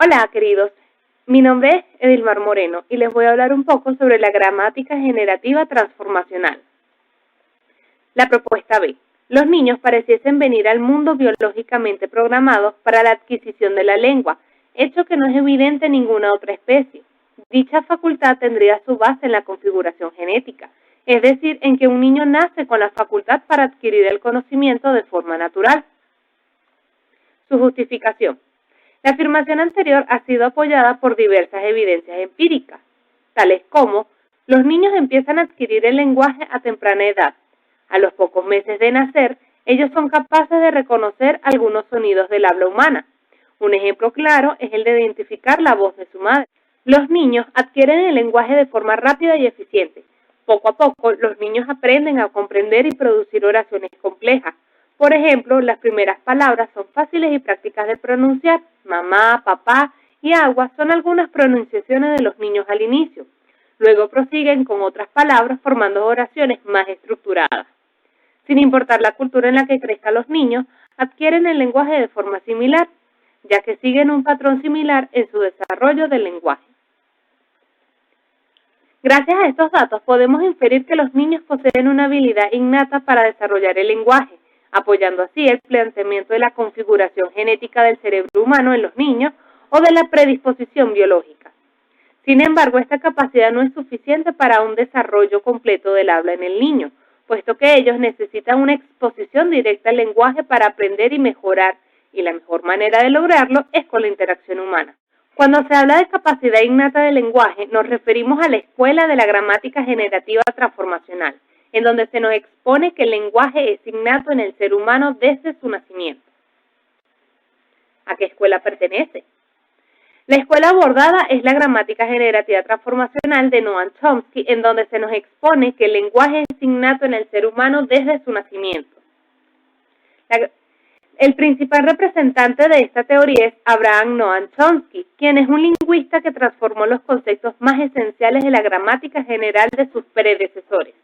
Hola, queridos. Mi nombre es Edilmar Moreno y les voy a hablar un poco sobre la gramática generativa transformacional. La propuesta B. Los niños pareciesen venir al mundo biológicamente programados para la adquisición de la lengua, hecho que no es evidente en ninguna otra especie. Dicha facultad tendría su base en la configuración genética, es decir, en que un niño nace con la facultad para adquirir el conocimiento de forma natural. Su justificación. La afirmación anterior ha sido apoyada por diversas evidencias empíricas, tales como los niños empiezan a adquirir el lenguaje a temprana edad. A los pocos meses de nacer, ellos son capaces de reconocer algunos sonidos del habla humana. Un ejemplo claro es el de identificar la voz de su madre. Los niños adquieren el lenguaje de forma rápida y eficiente. Poco a poco, los niños aprenden a comprender y producir oraciones complejas. Por ejemplo, las primeras palabras son fáciles y prácticas de pronunciar. Mamá, papá y agua son algunas pronunciaciones de los niños al inicio. Luego prosiguen con otras palabras formando oraciones más estructuradas. Sin importar la cultura en la que crezcan los niños, adquieren el lenguaje de forma similar, ya que siguen un patrón similar en su desarrollo del lenguaje. Gracias a estos datos podemos inferir que los niños poseen una habilidad innata para desarrollar el lenguaje, apoyando así el planteamiento de la configuración genética del cerebro humano en los niños o de la predisposición biológica. Sin embargo, esta capacidad no es suficiente para un desarrollo completo del habla en el niño, puesto que ellos necesitan una exposición directa al lenguaje para aprender y mejorar, y la mejor manera de lograrlo es con la interacción humana. Cuando se habla de capacidad innata del lenguaje, nos referimos a la escuela de la gramática generativa transformacional, en donde se nos expone que el lenguaje es innato en el ser humano desde su nacimiento. ¿A qué escuela pertenece? La escuela abordada es la gramática generativa transformacional de Noam Chomsky, en donde se nos expone que el lenguaje es innato en el ser humano desde su nacimiento. El principal representante de esta teoría es Abraham Noam Chomsky, quien es un lingüista que transformó los conceptos más esenciales de la gramática general de sus predecesores.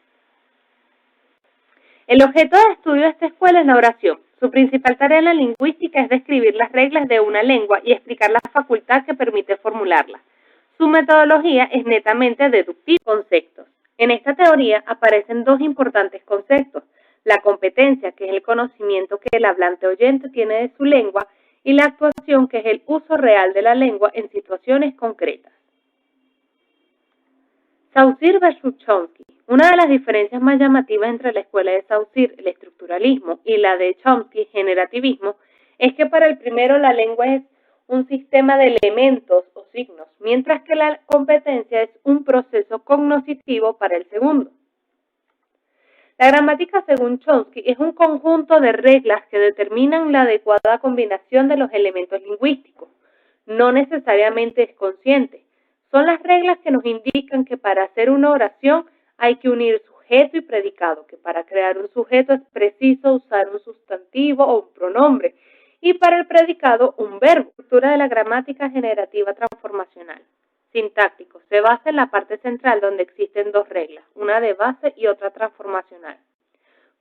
El objeto de estudio de esta escuela es la oración. Su principal tarea en la lingüística es describir las reglas de una lengua y explicar la facultad que permite formularla. Su metodología es netamente deductiva de conceptos. En esta teoría aparecen dos importantes conceptos: la competencia, que es el conocimiento que el hablante oyente tiene de su lengua, y la actuación, que es el uso real de la lengua en situaciones concretas. Saussure versus Chomsky. Una de las diferencias más llamativas entre la escuela de Saussure, el estructuralismo, y la de Chomsky, generativismo, es que para el primero la lengua es un sistema de elementos o signos, mientras que la competencia es un proceso cognoscitivo para el segundo. La gramática, según Chomsky, es un conjunto de reglas que determinan la adecuada combinación de los elementos lingüísticos. No necesariamente es consciente. Son las reglas que nos indican que para hacer una oración hay que unir sujeto y predicado, que para crear un sujeto es preciso usar un sustantivo o un pronombre, y para el predicado un verbo. La estructura de la gramática generativa transformacional. Sintáctico. Se basa en la parte central, donde existen dos reglas, una de base y otra transformacional.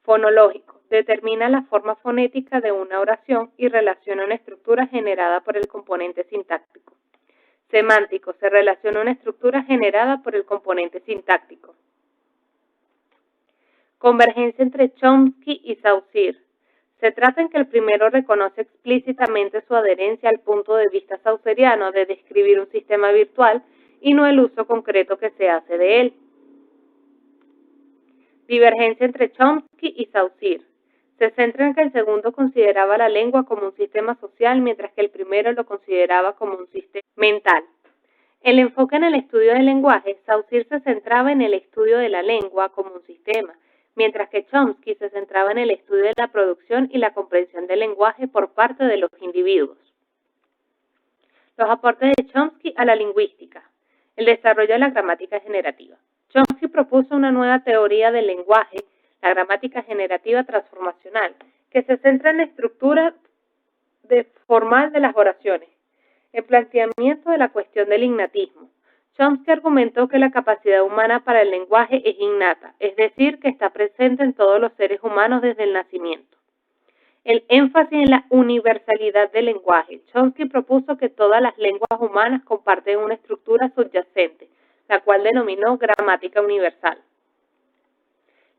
Fonológico. Determina la forma fonética de una oración y relaciona una estructura generada por el componente sintáctico. Semántico. Se relaciona una estructura generada por el componente sintáctico. Convergencia entre Chomsky y Saussure. Se trata en que el primero reconoce explícitamente su adherencia al punto de vista saussuriano de describir un sistema virtual y no el uso concreto que se hace de él. Divergencia entre Chomsky y Saussure. Se centra en que el segundo consideraba la lengua como un sistema social, mientras que el primero lo consideraba como un sistema mental. El enfoque en el estudio del lenguaje, Saussure se centraba en el estudio de la lengua como un sistema, mientras que Chomsky se centraba en el estudio de la producción y la comprensión del lenguaje por parte de los individuos. Los aportes de Chomsky a la lingüística. El desarrollo de la gramática generativa. Chomsky propuso una nueva teoría del lenguaje, la gramática generativa transformacional, que se centra en la estructura formal de las oraciones, el planteamiento de la cuestión del innatismo. Chomsky argumentó que la capacidad humana para el lenguaje es innata, es decir, que está presente en todos los seres humanos desde el nacimiento. El énfasis en la universalidad del lenguaje. Chomsky propuso que todas las lenguas humanas comparten una estructura subyacente, la cual denominó gramática universal.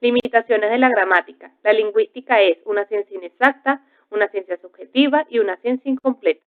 Limitaciones de la gramática. La lingüística es una ciencia inexacta, una ciencia subjetiva y una ciencia incompleta.